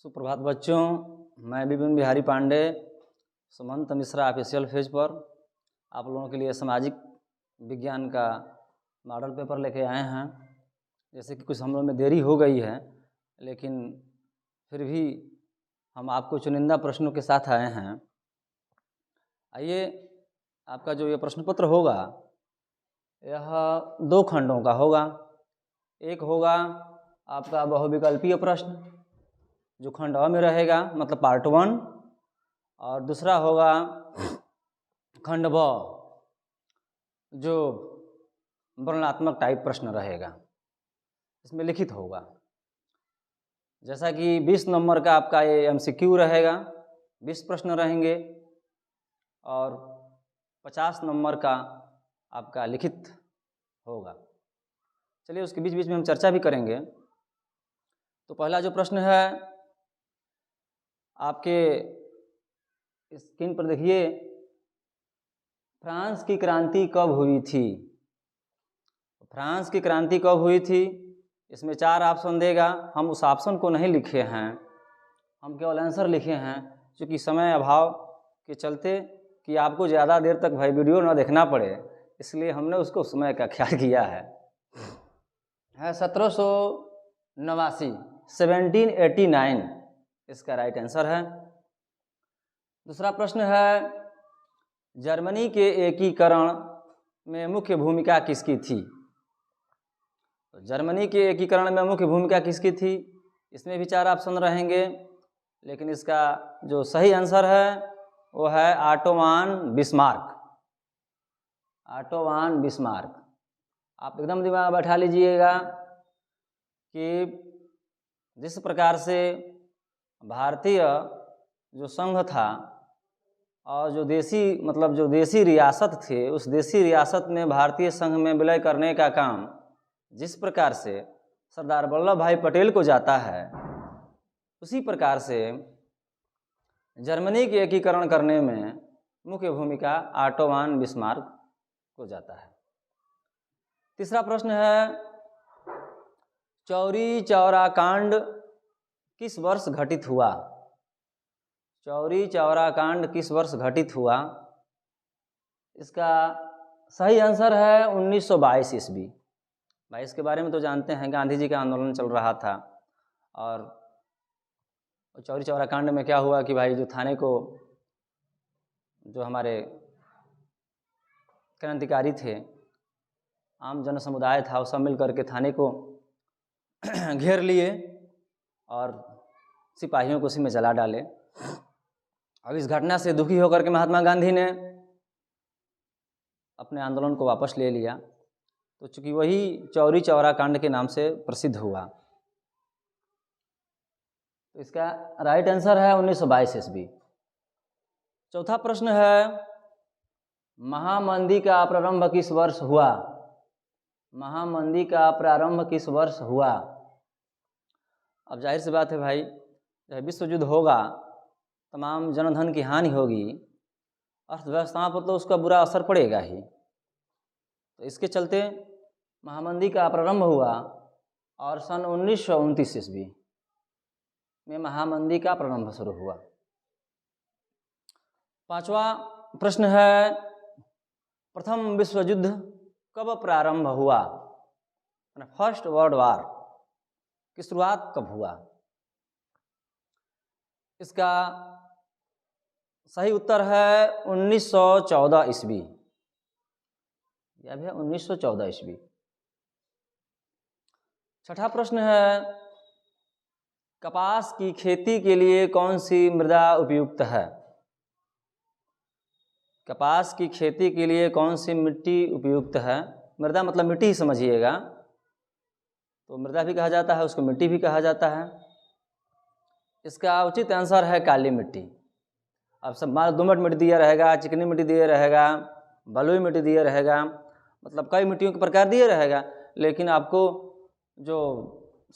सुप्रभात बच्चों, मैं विपिन बिहारी पांडे सुमंत मिश्रा ऑफिशियल पेज पर आप लोगों के लिए सामाजिक विज्ञान का मॉडल पेपर लेके आए हैं। जैसे कि कुछ हम लोग में देरी हो गई है, लेकिन फिर भी हम आपको चुनिंदा प्रश्नों के साथ आए हैं। आइए, आपका जो ये प्रश्न पत्र होगा यह 2 खंडों का होगा। एक होगा आपका बहुविकल्पीय प्रश्न जो खंड अ में रहेगा, मतलब पार्ट 1, और दूसरा होगा खंड ब जो वर्णनात्मक टाइप प्रश्न रहेगा, इसमें लिखित होगा। जैसा कि 20 नंबर का आपका ये एमसीक्यू रहेगा, 20 प्रश्न रहेंगे, और 50 नंबर का आपका लिखित होगा। चलिए, उसके बीच बीच में हम चर्चा भी करेंगे। तो पहला जो प्रश्न है आपके स्क्रीन पर देखिए, फ्रांस की क्रांति कब हुई थी? फ्रांस की क्रांति कब हुई थी? इसमें 4 ऑप्शन देगा। हम उस ऑप्शन को नहीं लिखे हैं, हम केवल आंसर लिखे हैं, क्योंकि समय अभाव के चलते कि आपको ज़्यादा देर तक भाई वीडियो ना देखना पड़े, इसलिए हमने उसको समय का ख्याल किया है 1789, 1789 इसका राइट आंसर है। दूसरा प्रश्न है, जर्मनी के एकीकरण में मुख्य भूमिका किसकी थी? तो जर्मनी के एकीकरण में मुख्य भूमिका किसकी थी? इसमें भी 4 ऑप्शन रहेंगे, लेकिन इसका जो सही आंसर है वो है ऑटोमान बिस्मार्क। Ottoman Bismarck. आप एकदम दिमाग बैठा लीजिएगा कि जिस प्रकार से भारतीय जो संघ था और जो देसी रियासत थे, उस देसी रियासत में भारतीय संघ में विलय करने का काम जिस प्रकार से सरदार वल्लभ भाई पटेल को जाता है, उसी प्रकार से जर्मनी के एकीकरण करने में मुख्य भूमिका ऑटोमान बिस्मार्क को जाता है। तीसरा प्रश्न है, चौरी चौरा कांड किस वर्ष घटित हुआ? चौरी चौरा कांड किस वर्ष घटित हुआ? इसका सही आंसर है 1922 ईस्वी। 22 के बारे में तो जानते हैं, गांधी जी का आंदोलन चल रहा था, और चौरी चौरा कांड में क्या हुआ कि भाई जो थाने को, जो हमारे क्रांतिकारी थे, आम जन समुदाय था, वो सब मिल करके थाने को घेर लिए और सिपाहियों को उसी में जला डाले। अब इस घटना से दुखी होकर के महात्मा गांधी ने अपने आंदोलन को वापस ले लिया, तो चूंकि वही चौरी चौरा कांड के नाम से प्रसिद्ध हुआ, तो इसका राइट आंसर है 1922 ईस्वी। चौथा प्रश्न है, महामंदी का प्रारंभ किस वर्ष हुआ? महामंदी का प्रारंभ किस वर्ष हुआ? अब जाहिर सी बात है भाई, जब विश्व युद्ध होगा, तमाम जनधन की हानि होगी, अर्थव्यवस्था पर तो उसका बुरा असर पड़ेगा ही। तो इसके चलते महामंदी का प्रारंभ हुआ, और सन 1929 ईस्वी में महामंदी का प्रारंभ शुरू हुआ। पांचवा प्रश्न है, प्रथम विश्व युद्ध कब प्रारंभ हुआ? फर्स्ट वर्ल्ड वॉर की शुरुआत कब हुआ? इसका सही उत्तर है 1914 ईस्वी। यह भी है 1914 ईस्वी। छठा प्रश्न है, कपास की खेती के लिए कौन सी मृदा उपयुक्त है? कपास की खेती के लिए कौन सी मिट्टी उपयुक्त है? मृदा मतलब मिट्टी ही समझिएगा, तो मृदा भी कहा जाता है, उसको मिट्टी भी कहा जाता है। इसका उचित आंसर है काली मिट्टी। अब सब दोमट मिट्टी दिया रहेगा, चिकनी मिट्टी दिया रहेगा, बलुई मिट्टी दिया रहेगा, मतलब कई मिट्टियों के प्रकार दिए रहेगा, लेकिन आपको जो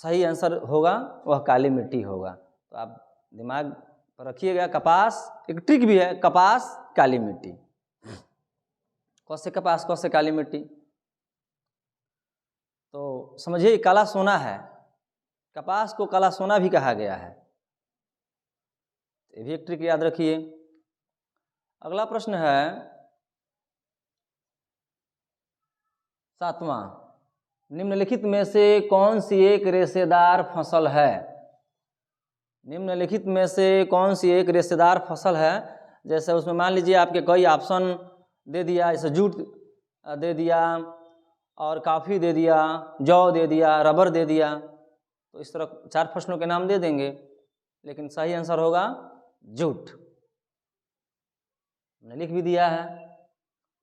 सही आंसर होगा वह काली मिट्टी होगा। तो आप दिमाग पर रखिएगा, कपास एक ट्रिक भी है, कपास काली मिट्टी। कौन से कपास, कौन से काली मिट्टी? तो समझिए काला सोना है, कपास को काला सोना भी कहा गया है। ये भी एक ट्रिक याद रखिए। अगला प्रश्न है 7वां, निम्नलिखित में से कौन सी एक रेशेदार फसल है? निम्नलिखित में से कौन सी एक रेशेदार फसल है? जैसे उसमें मान लीजिए आपके कई ऑप्शन दे दिया, जैसे जूट दे दिया और काफ़ी दे दिया, जौ दे दिया, रबर दे दिया, तो इस तरह 4 फसलों के नाम दे देंगे, लेकिन सही आंसर होगा जूट। मैंने लिख भी दिया है,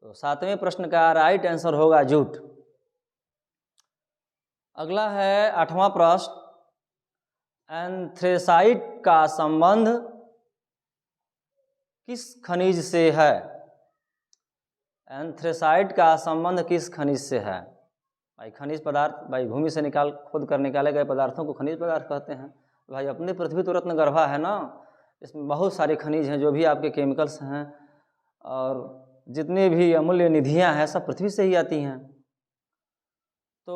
तो 7वें प्रश्न का राइट आंसर होगा जूट। अगला है 8वां प्रश्न, एंथ्रेसाइट का संबंध किस खनिज से है? एंथ्रेसाइट का संबंध किस खनिज से है? भाई खनिज पदार्थ, भाई भूमि से खोद कर निकाले गए पदार्थों को खनिज पदार्थ कहते हैं। भाई अपनी पृथ्वी तो रत्न गर्भा है ना, इसमें बहुत सारे खनिज हैं, जो भी आपके केमिकल्स हैं और जितनी भी अमूल्य निधियां हैं सब पृथ्वी से ही आती हैं। तो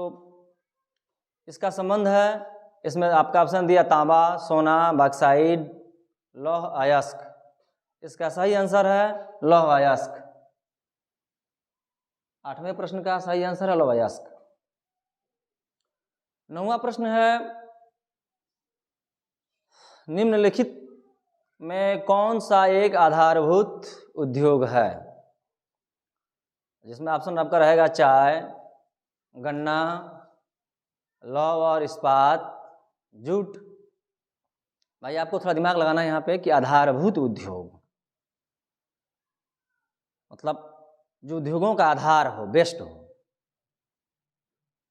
इसका संबंध है, इसमें आपका ऑप्शन दिया तांबा, सोना, बॉक्साइट, लौह अयस्क। इसका सही आंसर है लौह अयस्क। 8वें प्रश्न का सही आंसर है लौह अयस्क। 9वां प्रश्न है, निम्नलिखित में कौन सा एक आधारभूत उद्योग है? जिसमें ऑप्शन आपका रहेगा चाय, गन्ना, लौह और इस्पात, जूट। भाई आपको थोड़ा दिमाग लगाना है यहाँ पे कि आधारभूत उद्योग मतलब जो उद्योगों का आधार हो, बेस्ट हो।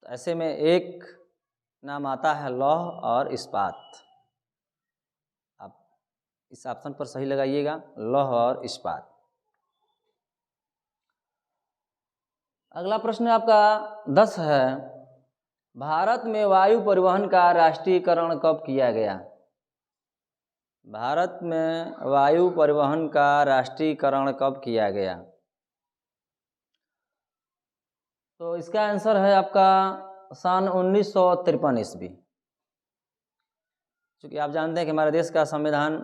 तो ऐसे में एक नाम आता है लौह और इस्पात। आप इस ऑप्शन पर सही लगाइएगा, लौह और इस्पात। अगला प्रश्न आपका 10 है, भारत में वायु परिवहन का राष्ट्रीयकरण कब किया गया? भारत में वायु परिवहन का राष्ट्रीयकरण कब किया गया? तो इसका आंसर है आपका सन 1953 ईस्वी। क्योंकि आप जानते हैं कि हमारे देश का संविधान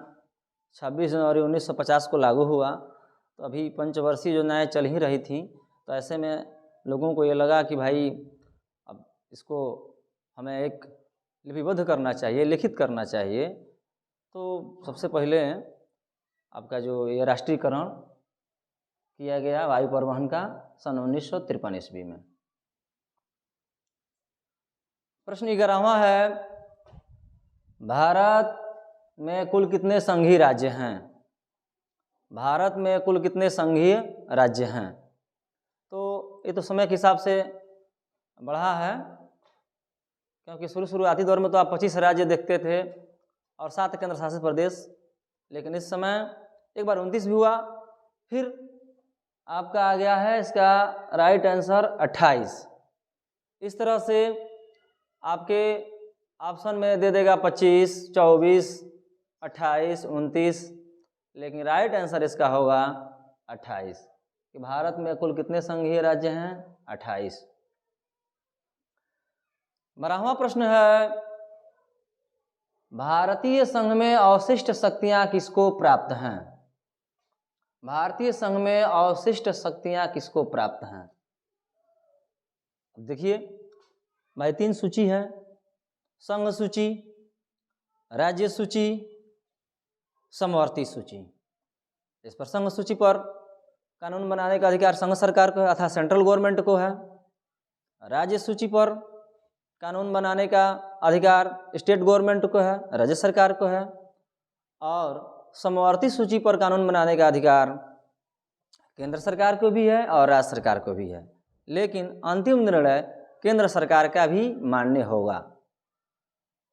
26 जनवरी 1950 को लागू हुआ, तो अभी पंचवर्षीय योजनाएं चल ही रही थी। तो ऐसे में लोगों को ये लगा कि भाई अब इसको हमें एक लिपिबद्ध करना चाहिए, लिखित करना चाहिए। तो सबसे पहले आपका जो ये राष्ट्रीयकरण किया गया वायु परिवहन का सन 1953 ईस्वी में। प्रश्न 11वां है, भारत में कुल कितने संघीय राज्य हैं? भारत में कुल कितने संघीय राज्य हैं? तो ये तो समय के हिसाब से बढ़ा है, क्योंकि शुरुआती दौर में तो आप 25 राज्य देखते थे और 7 केंद्र शासित प्रदेश, लेकिन इस समय एक बार 29 भी हुआ, फिर आपका आ गया है इसका राइट आंसर 28। इस तरह से आपके ऑप्शन में दे देगा 25, 24, 28, 29, लेकिन राइट आंसर इसका होगा 28 कि भारत में कुल कितने संघीय राज्य हैं? 28। 12वां प्रश्न है, भारतीय संघ में अवशिष्ट शक्तियां किसको प्राप्त हैं? भारतीय संघ में अवशिष्ट शक्तियां किसको प्राप्त हैं? देखिए भाई 3 सूची है, संघ सूची, राज्य सूची, समवर्ती सूची। इस पर संघ सूची पर कानून बनाने का अधिकार संघ सरकार को है अर्थात सेंट्रल गवर्नमेंट को है। राज्य सूची पर कानून बनाने का अधिकार स्टेट गवर्नमेंट को है, राज्य सरकार को है। और समवर्ती सूची पर कानून बनाने का अधिकार केंद्र सरकार को भी है और राज्य सरकार को भी है, लेकिन अंतिम निर्णय केंद्र सरकार का भी मान्य होगा।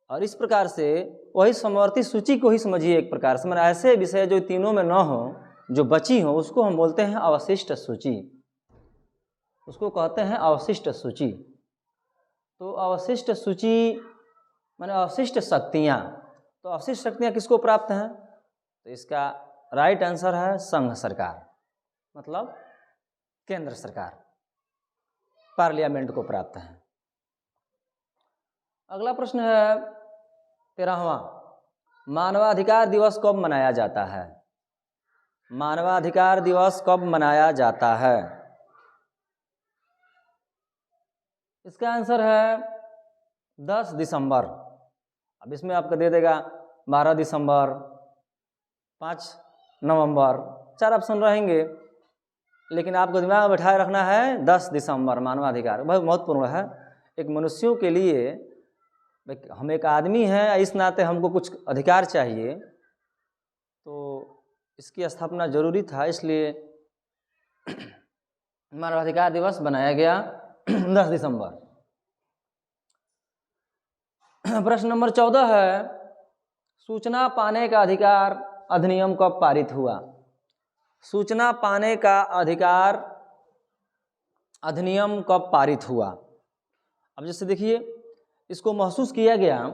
और इस प्रकार से वही समवर्ती सूची को ही समझिए एक प्रकार से, मतलब ऐसे विषय जो तीनों में न हो, जो बची हो, उसको हम बोलते हैं अवशिष्ट सूची, उसको कहते हैं अवशिष्ट सूची। तो अवशिष्ट सूची माने अवशिष्ट शक्तियाँ। तो अवशिष्ट शक्तियाँ किसको प्राप्त हैं? तो इसका राइट आंसर है संघ सरकार, मतलब केंद्र सरकार, पार्लियामेंट को प्राप्त है। अगला प्रश्न है 13वां, मानवाधिकार दिवस कब मनाया जाता है? मानवाधिकार दिवस कब मनाया जाता है? इसका आंसर है 10 दिसंबर। अब इसमें आपको दे देगा 12 दिसंबर, 5 नवंबर, 4 ऑप्शन रहेंगे, लेकिन आपको दिमाग में बैठाए रखना है 10 दिसंबर मानवाधिकार। बहुत महत्वपूर्ण है। एक मनुष्यों के लिए, हम एक आदमी हैं, इस नाते हमको कुछ अधिकार चाहिए, तो इसकी स्थापना जरूरी था, इसलिए मानवाधिकार दिवस बनाया गया 10 दिसंबर। प्रश्न नंबर 14 है, सूचना पाने का अधिकार अधिनियम कब पारित हुआ? सूचना पाने का अधिकार अधिनियम कब पारित हुआ? अब जैसे देखिए, इसको महसूस किया गया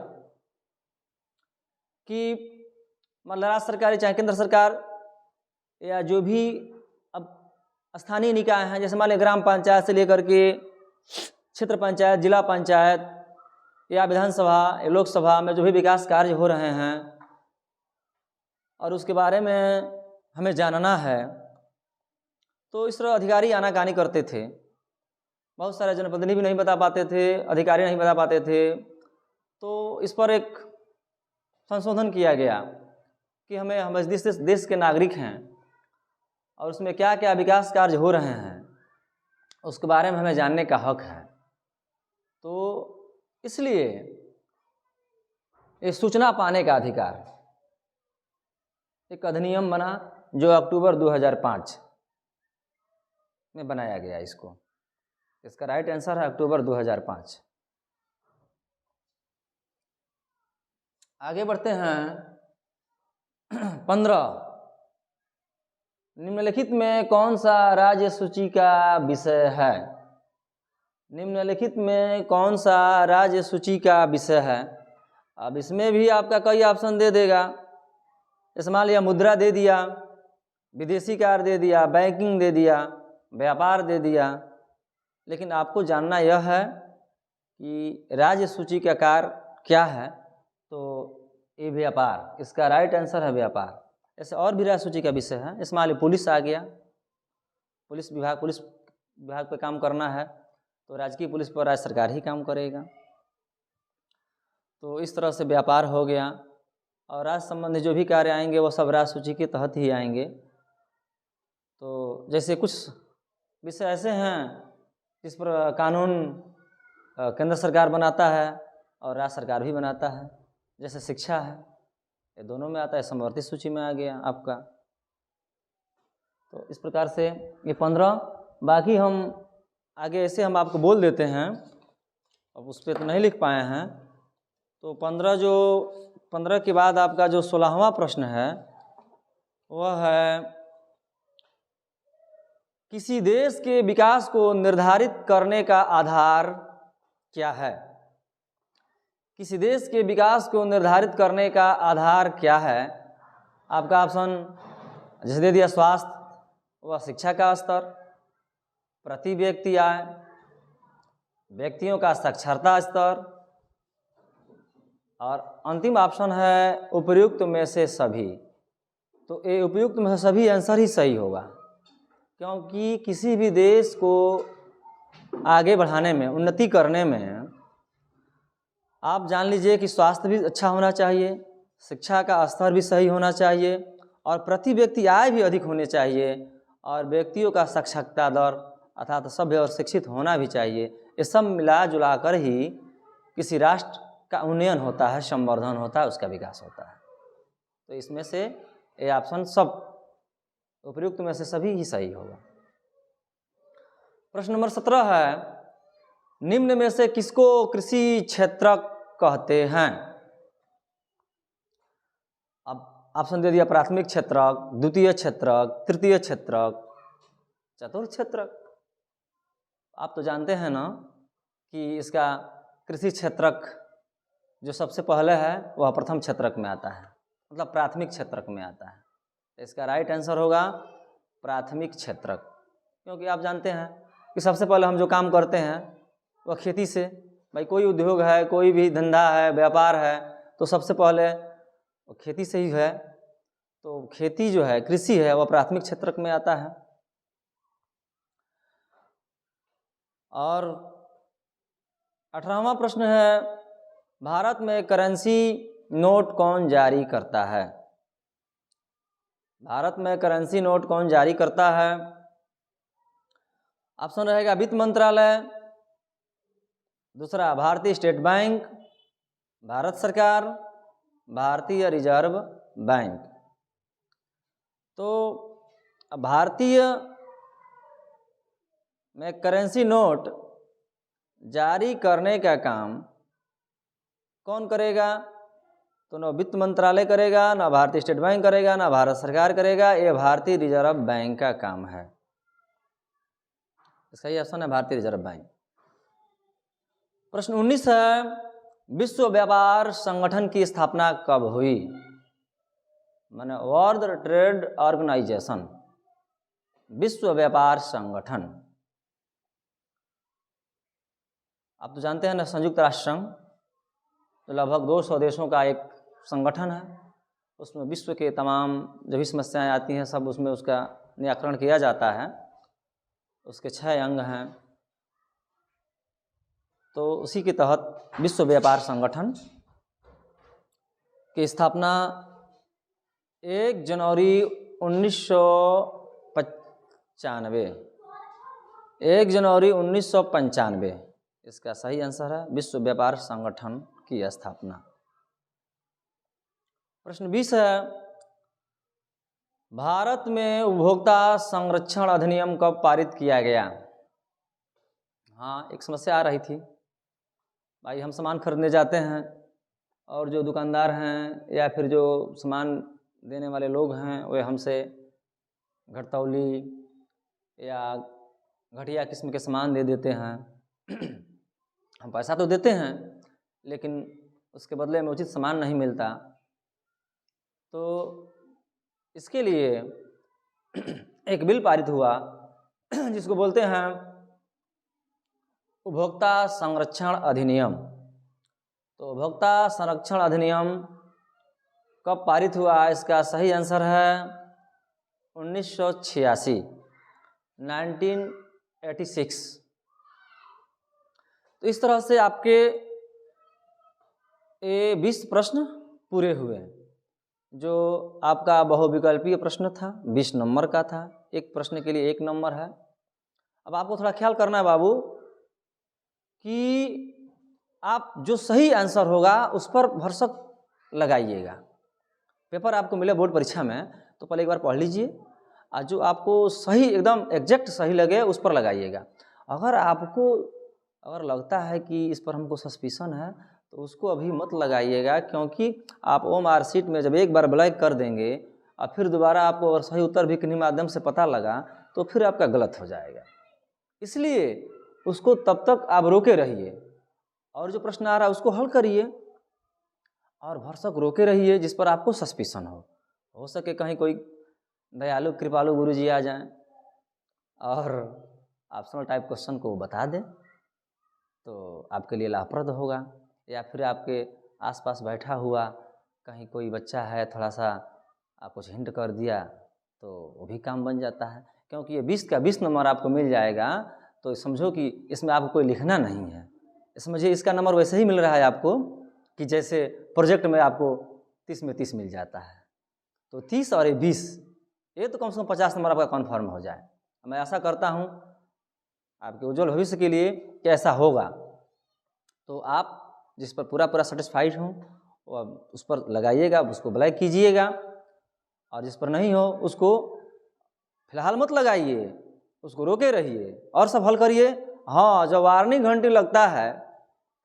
कि मतलब राज्य सरकार चाहे केंद्र सरकार या जो भी अब स्थानीय निकाय हैं, जैसे मान लीजिए ग्राम पंचायत से लेकर के क्षेत्र पंचायत, जिला पंचायत या विधानसभा या लोकसभा में जो भी विकास कार्य हो रहे हैं और उसके बारे में हमें जानना है, तो इस तरह अधिकारी आनाकानी करते थे। बहुत सारे जनप्रतिनिधि भी नहीं बता पाते थे, अधिकारी नहीं बता पाते थे। तो इस पर एक संशोधन किया गया कि हम इस देश के नागरिक हैं और उसमें क्या क्या विकास कार्य हो रहे हैं उसके बारे में हमें जानने का हक है। तो इसलिए ये सूचना पाने का अधिकार एक अधिनियम बना जो अक्टूबर 2005 में बनाया गया। इसका राइट आंसर है अक्टूबर 2005। आगे बढ़ते हैं। 15, निम्नलिखित में कौन सा राज्य सूची का विषय है? निम्नलिखित में कौन सा राज्य सूची का विषय है? अब इसमें भी आपका कई ऑप्शन दे देगा। जैसे मान लिया मुद्रा दे दिया, विदेशी कार्य दे दिया, बैंकिंग दे दिया, व्यापार दे दिया, लेकिन आपको जानना यह है कि राज्य सूची का कार्य क्या है। तो ये व्यापार, इसका राइट आंसर है व्यापार। ऐसे और भी राज्य सूची का विषय है। इसमें मान लीजिए पुलिस आ गया, पुलिस विभाग पे काम करना है तो राजकीय पुलिस पर राज्य सरकार ही काम करेगा। तो इस तरह से व्यापार हो गया। और राज्य संबंधी जो भी कार्य आएंगे वो सब राज्य सूची के तहत ही आएंगे। तो जैसे कुछ विषय ऐसे हैं जिस पर कानून केंद्र सरकार बनाता है और राज्य सरकार भी बनाता है, जैसे शिक्षा है, ये दोनों में आता है, समवर्ती सूची में आ गया आपका। तो इस प्रकार से ये 15, बाकी हम आगे ऐसे हम आपको बोल देते हैं, अब उस पर तो नहीं लिख पाए हैं। तो 15 के बाद आपका जो 16वां प्रश्न है वह है, किसी देश के विकास को निर्धारित करने का आधार क्या है? किसी देश के विकास को निर्धारित करने का आधार क्या है? आपका ऑप्शन जैसे दे दिया, स्वास्थ्य व शिक्षा का स्तर, प्रति व्यक्ति आय, व्यक्तियों का साक्षरता स्तर, और अंतिम ऑप्शन है उपयुक्त में से सभी। तो ये उपयुक्त में से सभी आंसर ही सही होगा, क्योंकि किसी भी देश को आगे बढ़ाने में, उन्नति करने में आप जान लीजिए कि स्वास्थ्य भी अच्छा होना चाहिए, शिक्षा का स्तर भी सही होना चाहिए, और प्रति व्यक्ति आय भी अधिक होनी चाहिए, और व्यक्तियों का साक्षरता दर अर्थात सभ्य और शिक्षित होना भी चाहिए। ये सब मिला जुला कर ही किसी राष्ट्र का उन्नयन होता है, संवर्धन होता है, उसका विकास होता है। तो इसमें से ये ऑप्शन सब उपयुक्त में से सभी ही सही होगा। प्रश्न नंबर 17 है, निम्न में से किसको कृषि क्षेत्रक कहते हैं? अब ऑप्शन दे दिया, प्राथमिक क्षेत्रक, द्वितीय क्षेत्रक, तृतीय क्षेत्रक, चतुर्थ क्षेत्रक। आप तो जानते हैं ना कि इसका कृषि क्षेत्रक जो सबसे पहले है वह प्रथम क्षेत्रक में आता है, मतलब प्राथमिक क्षेत्रक में आता है। इसका राइट आंसर होगा प्राथमिक क्षेत्रक, क्योंकि आप जानते हैं कि सबसे पहले हम जो काम करते हैं वह खेती से, भाई कोई उद्योग है, कोई भी धंधा है, व्यापार है, तो सबसे पहले वो खेती से ही है, तो खेती जो है, कृषि है, वह प्राथमिक क्षेत्र में आता है। और 18वां प्रश्न है, भारत में करेंसी नोट कौन जारी करता है? भारत में करेंसी नोट कौन जारी करता है? ऑप्शन रहेगा वित्त मंत्रालय, दूसरा भारतीय स्टेट बैंक, भारत सरकार, भारतीय रिजर्व बैंक। तो भारतीय में करेंसी नोट जारी करने का काम कौन करेगा? तो न वित्त मंत्रालय करेगा, ना भारतीय स्टेट बैंक करेगा, ना भारत सरकार करेगा, ये भारतीय रिजर्व बैंक का काम है। इसका ये ऑप्शन है भारतीय रिजर्व बैंक। प्रश्न 19 है, विश्व व्यापार संगठन की स्थापना कब हुई? माने वर्ल्ड ट्रेड ऑर्गेनाइजेशन, विश्व व्यापार संगठन। आप तो जानते हैं ना, संयुक्त राष्ट्र संघ तो लगभग 200 देशों का एक संगठन है। उसमें विश्व के तमाम जो भी समस्याएं आती हैं सब उसमें उसका निराकरण किया जाता है। उसके 6 अंग हैं। तो उसी के तहत विश्व व्यापार संगठन की स्थापना 1 जनवरी 1995, 1 जनवरी 1995 इसका सही आंसर है, विश्व व्यापार संगठन की स्थापना। प्रश्न 20 है, भारत में उपभोक्ता संरक्षण अधिनियम कब पारित किया गया? हाँ, एक समस्या आ रही थी भाई, हम सामान खरीदने जाते हैं और जो दुकानदार हैं या फिर जो सामान देने वाले लोग हैं वे हमसे घटतौली या घटिया किस्म के सामान दे देते हैं। हम पैसा तो देते हैं लेकिन उसके बदले में उचित सामान नहीं मिलता। तो इसके लिए एक बिल पारित हुआ जिसको बोलते हैं उपभोक्ता संरक्षण अधिनियम। तो उपभोक्ता संरक्षण अधिनियम कब पारित हुआ? इसका सही आंसर है 1986, 1986। तो इस तरह से आपके 20 प्रश्न पूरे हुए। जो आपका बहुविकल्पीय प्रश्न था 20 नंबर का था, एक प्रश्न के लिए 1 नंबर है। अब आपको थोड़ा ख्याल करना है बाबू कि आप जो सही आंसर होगा उस पर भरसक लगाइएगा। पेपर आपको मिले बोर्ड परीक्षा में तो पहले एक बार पढ़ लीजिए और जो आपको सही एकदम एग्जैक्ट सही लगे उस पर लगाइएगा। अगर लगता है कि इस पर हमको सस्पिशन है तो उसको अभी मत लगाइएगा, क्योंकि आप ओएमआर शीट में जब एक बार ब्लैक कर देंगे और फिर दोबारा आपको अगर सही उत्तर भी किन्हीं माध्यम से पता लगा तो फिर आपका गलत हो जाएगा। इसलिए उसको तब तक आप रोके रहिए और जो प्रश्न आ रहा है उसको हल करिए और भरसक रोके रहिए जिस पर आपको सस्पिशन हो सके कहीं कोई दयालु कृपालु गुरुजी आ जाएं और ऑप्शनल टाइप क्वेश्चन को बता दें तो आपके लिए लाभप्रद होगा। या फिर आपके आसपास बैठा हुआ कहीं कोई बच्चा है, थोड़ा सा आप कुछ हिंट कर दिया तो वो भी काम बन जाता है। क्योंकि ये 20 का 20 नंबर आपको मिल जाएगा तो समझो कि इसमें आपको कोई लिखना नहीं है। समझिए इसका नंबर वैसे ही मिल रहा है आपको कि जैसे प्रोजेक्ट में आपको 30 में 30 मिल जाता है। तो 30 और 20 ये तो कम से कम 50 नंबर आपका कन्फर्म हो जाए। मैं आशा करता हूँ आपके उज्जवल भविष्य के लिए कि ऐसा होगा। तो आप जिस पर पूरा सेटिस्फाइड हो उस पर लगाइएगा, उसको ब्लैक कीजिएगा और जिस पर नहीं हो उसको फिलहाल मत लगाइए, उसको रोके रहिए और सब हल करिए। हाँ, जब वार्निंग घंटी लगता है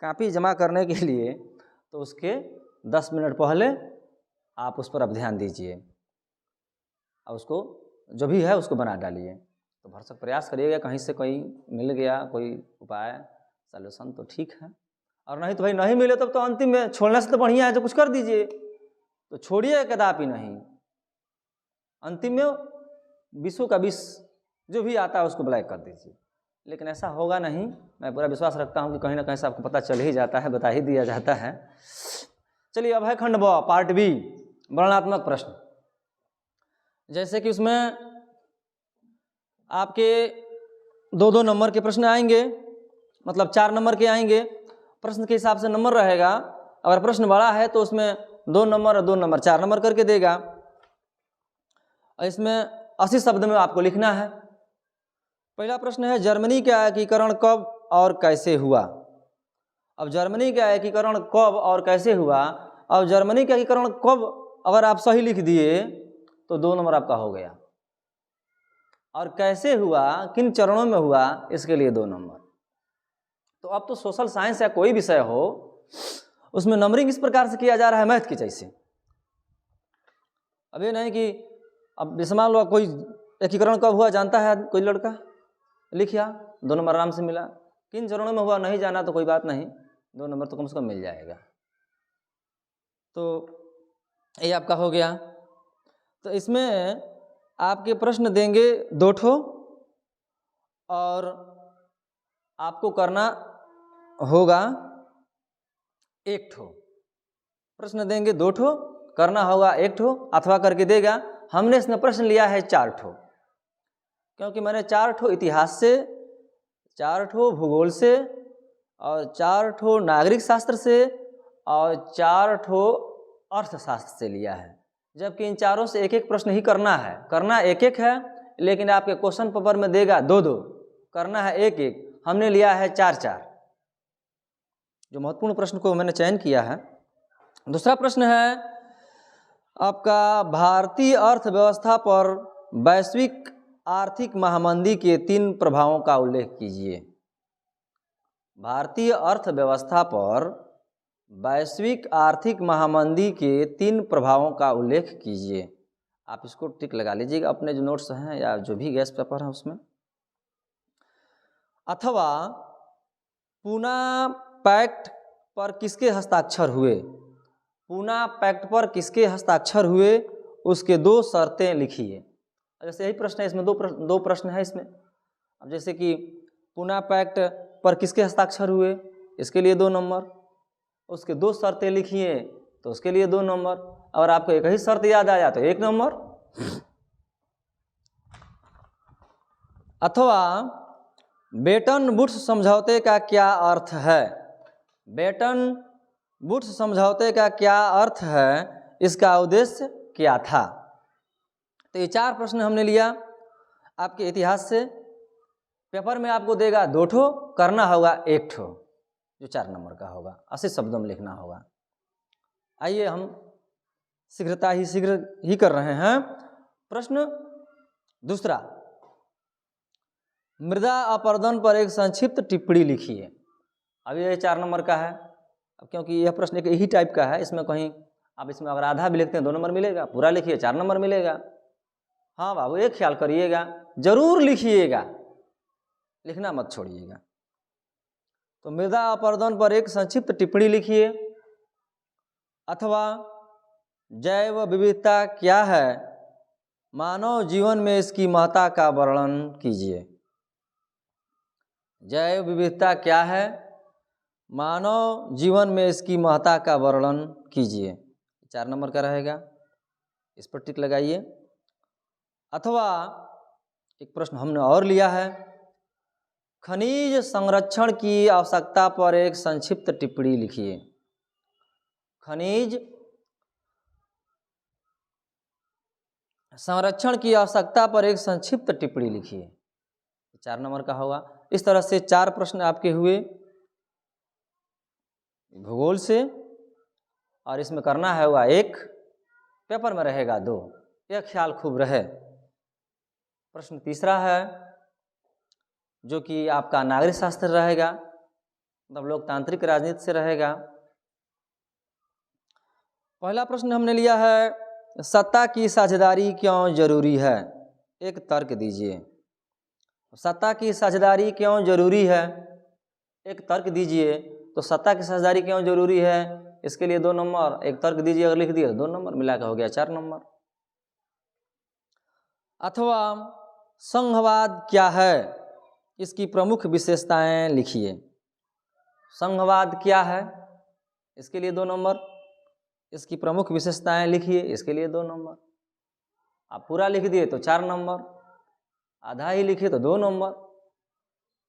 कॉपी जमा करने के लिए तो उसके 10 मिनट पहले आप उस पर अब ध्यान दीजिए और उसको जो भी है उसको बना डालिए। तो भरसक प्रयास करिएगा, कहीं से कोई मिल गया कोई उपाय सॉल्यूशन तो ठीक है, और नहीं तो भाई नहीं मिले तब तो अंतिम में छोड़ने से तो बढ़िया है जो कुछ कर दीजिए। तो छोड़िए कदापि नहीं, अंतिम में 20 का 20 जो भी आता है उसको ब्लैक कर दीजिए। लेकिन ऐसा होगा नहीं, मैं पूरा विश्वास रखता हूँ कि कहीं ना कहीं से आपको पता चल ही जाता है, बता ही दिया जाता है। चलिए अब है खंड ब पार्ट बी। वर्णनात्मक प्रश्न, जैसे कि उसमें आपके 2-2 नंबर के प्रश्न आएंगे, मतलब 4 नंबर के आएंगे। प्रश्न के हिसाब से नंबर रहेगा। अगर प्रश्न बड़ा है तो उसमें 2 नंबर और 2 नंबर 4 नंबर करके देगा। और इसमें 80 शब्द में आपको लिखना है। पहला प्रश्न है, जर्मनी का एकीकरण कब और कैसे हुआ। अब जर्मनी का एकीकरण कब और कैसे हुआ, अब जर्मनी का एकीकरण कब अगर आप सही लिख दिए तो 2 नंबर आपका हो गया, और कैसे हुआ, किन चरणों में हुआ, इसके लिए 2 नंबर। तो अब तो सोशल साइंस या कोई विषय हो, उसमें नंबरिंग इस प्रकार से किया जा रहा है मैथ की जैसे। अब ये नहीं कि अब जैसे मान लो कोई एकीकरण कब हुआ जानता है कोई लड़का, लिखिया 2 नंबर आराम से मिला। किन चरणों में हुआ नहीं जाना तो कोई बात नहीं, 2 नंबर तो कम से कम मिल जाएगा। तो ये आपका हो गया। तो इसमें आपके प्रश्न देंगे 2 ठो, और आपको करना होगा 1 ठो। प्रश्न देंगे 2 ठो, करना होगा 1 ठो, अथवा करके देगा। हमने इसमें प्रश्न लिया है 4 ठो, क्योंकि मैंने 4 ठो इतिहास से, 4 ठो भूगोल से, और 4 ठो नागरिक शास्त्र से, और 4 ठो अर्थशास्त्र से लिया है। जबकि इन चारों से 1-1 प्रश्न ही करना है। करना 1-1 है, लेकिन आपके क्वेश्चन पेपर में देगा 2-2, करना है 1-1। हमने लिया है 4-4 जो महत्वपूर्ण प्रश्न को मैंने चयन किया है। दूसरा प्रश्न है आपका, भारतीय अर्थव्यवस्था पर वैश्विक आर्थिक महामंदी के 3 प्रभावों का उल्लेख कीजिए। भारतीय अर्थव्यवस्था पर वैश्विक आर्थिक महामंदी के 3 प्रभावों का उल्लेख कीजिए। आप इसको टिक लगा लीजिएगा अपने जो नोट्स हैं या जो भी गैस पेपर है उसमें। अथवा पूना पैक्ट पर किसके हस्ताक्षर हुए। पूना पैक्ट पर किसके हस्ताक्षर हुए, उसके 2 शर्तें लिखिए। जैसे यही प्रश्न है इसमें, 2 प्रश्न है इसमें। अब जैसे कि पूना पैक्ट पर किसके हस्ताक्षर हुए, इसके लिए 2 नंबर। उसके 2 शर्तें लिखिए तो उसके लिए 2 नंबर। और आपको एक ही शर्त याद आया तो 1 नंबर। अथवा बेटन वुड्स समझौते का क्या अर्थ है। बेटन वुड्स समझौते का क्या अर्थ है, इसका उद्देश्य क्या था। तो ये 4 प्रश्न हमने लिया आपके इतिहास से। पेपर में आपको देगा 2 ठो, करना होगा 1 ठो जो 4 नंबर का होगा, 80 शब्दों में लिखना होगा। आइए हम शीघ्र ही कर रहे हैं। प्रश्न दूसरा, मृदा अपरदन पर एक संक्षिप्त टिप्पणी लिखिए। अब ये 4 नंबर का है। अब क्योंकि यह प्रश्न एक ही टाइप का है, इसमें कहीं आप इसमें अगर आधा भी लिखते हैं 2 नंबर मिलेगा, पूरा लिखिए 4 नंबर मिलेगा। हाँ बाबू, एक ख्याल करिएगा, जरूर लिखिएगा, लिखना मत छोड़िएगा। तो मृदा अपरदन पर एक संक्षिप्त टिप्पणी लिखिए। अथवा जैव विविधता क्या है, मानव जीवन में इसकी महत्ता का वर्णन कीजिए। जैव विविधता क्या है, मानव जीवन में इसकी महत्ता का वर्णन कीजिए। 4 नंबर का रहेगा, इस पर टिक लगाइए। अथवा एक प्रश्न हमने और लिया है, खनिज संरक्षण की आवश्यकता पर एक संक्षिप्त टिप्पणी लिखिए। खनिज संरक्षण की आवश्यकता पर एक संक्षिप्त टिप्पणी लिखिए। 4 नंबर का होगा। इस तरह से 4 प्रश्न आपके हुए भूगोल से, और इसमें करना है हुआ 1, पेपर में रहेगा 2। यह ख्याल खूब रहे। प्रश्न तीसरा है जो कि आपका नागरिक शास्त्र रहेगा, मतलब लोकतांत्रिक राजनीति से रहेगा। पहला प्रश्न हमने लिया है, सत्ता की साझेदारी क्यों जरूरी है। एक तर्क दीजिए। सत्ता की साझेदारी क्यों जरूरी है, एक तर्क दीजिए। तो सत्ता की साझेदारी क्यों जरूरी है, इसके लिए 2 नंबर। एक तर्क दीजिए, अगर लिख दिए तो 2 नंबर, मिला के हो गया 4 नंबर। अथवा संघवाद क्या है, इसकी प्रमुख विशेषताएं लिखिए। संघवाद क्या है, इसके लिए 2 नंबर। इसकी प्रमुख विशेषताएं लिखिए, इसके लिए 2 नंबर। आप पूरा लिख दिए तो 4 नंबर, आधा ही लिखिए तो 2 नंबर।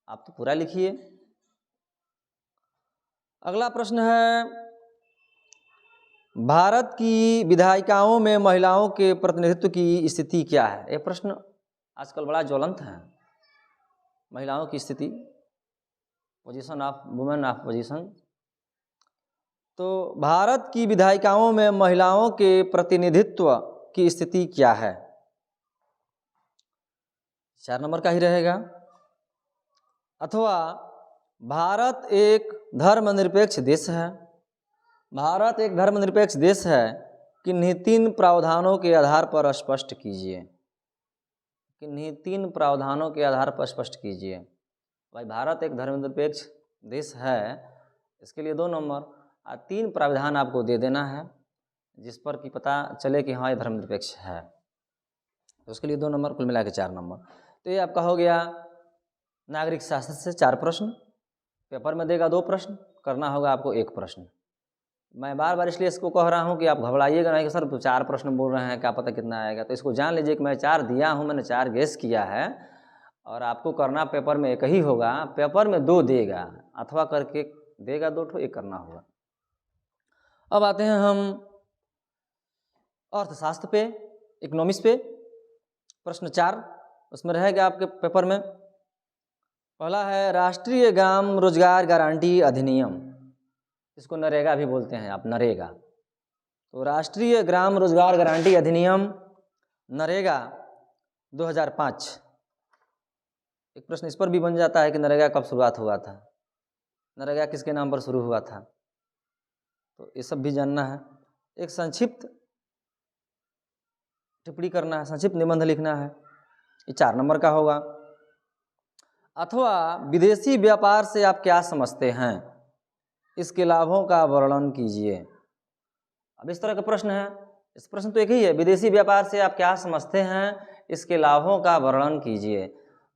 आप तो पूरा लिखिए। अगला प्रश्न है, भारत की विधायिकाओं में महिलाओं के प्रतिनिधित्व की स्थिति क्या है? ये प्रश्न आजकल बड़ा ज्वलंत है। महिलाओं की स्थिति, position of women of position. तो भारत की विधायिकाओं में महिलाओं के प्रतिनिधित्व की स्थिति क्या है? 4 नंबर का ही रहेगा। अथवा भारत एक धर्मनिरपेक्ष देश है। भारत एक धर्मनिरपेक्ष देश है, किन्हीं 3 प्रावधानों के आधार पर स्पष्ट कीजिए। किन्हीं 3 प्रावधानों के आधार पर स्पष्ट कीजिए। भाई भारत एक धर्मनिरपेक्ष देश है, इसके लिए 2 नंबर। 3 प्रावधान आपको दे देना है जिस पर कि पता चले कि हाँ ये धर्मनिरपेक्ष है, तो उसके लिए 2 नंबर, कुल मिला के 4 नंबर। तो ये आपका हो गया नागरिक शास्त्र से 4 प्रश्न। पेपर में देगा 2 प्रश्न, करना होगा आपको 1 प्रश्न। मैं बार बार इसलिए इसको कह रहा हूँ कि आप घबराइएगा नहीं कि सर 4 प्रश्न बोल रहे हैं, क्या पता कितना आएगा। तो इसको जान लीजिए कि मैं 4 दिया हूँ, मैंने 4 गेस किया है, और आपको करना पेपर में 1 ही होगा। पेपर में 2 देगा, अथवा करके देगा 2 ठो, 1 करना होगा। अब आते हैं हम अर्थशास्त्र पे, इकोनॉमिक्स पे। प्रश्न 4 उसमें रहेगा आपके पेपर में। पहला है राष्ट्रीय ग्राम रोजगार गारंटी अधिनियम, इसको नरेगा भी बोलते हैं आप, नरेगा। तो राष्ट्रीय ग्राम रोजगार गारंटी अधिनियम नरेगा 2005। एक प्रश्न इस पर भी बन जाता है कि नरेगा कब शुरुआत हुआ था, नरेगा किसके नाम पर शुरू हुआ था, तो ये सब भी जानना है। एक संक्षिप्त टिप्पणी करना है, संक्षिप्त निबंध लिखना है, ये 4 नंबर का होगा। अथवा विदेशी व्यापार से आप क्या समझते हैं, इसके लाभों का वर्णन कीजिए। अब इस तरह का प्रश्न है, इस प्रश्न तो एक ही है, विदेशी व्यापार से आप क्या समझते हैं, इसके लाभों का वर्णन कीजिए।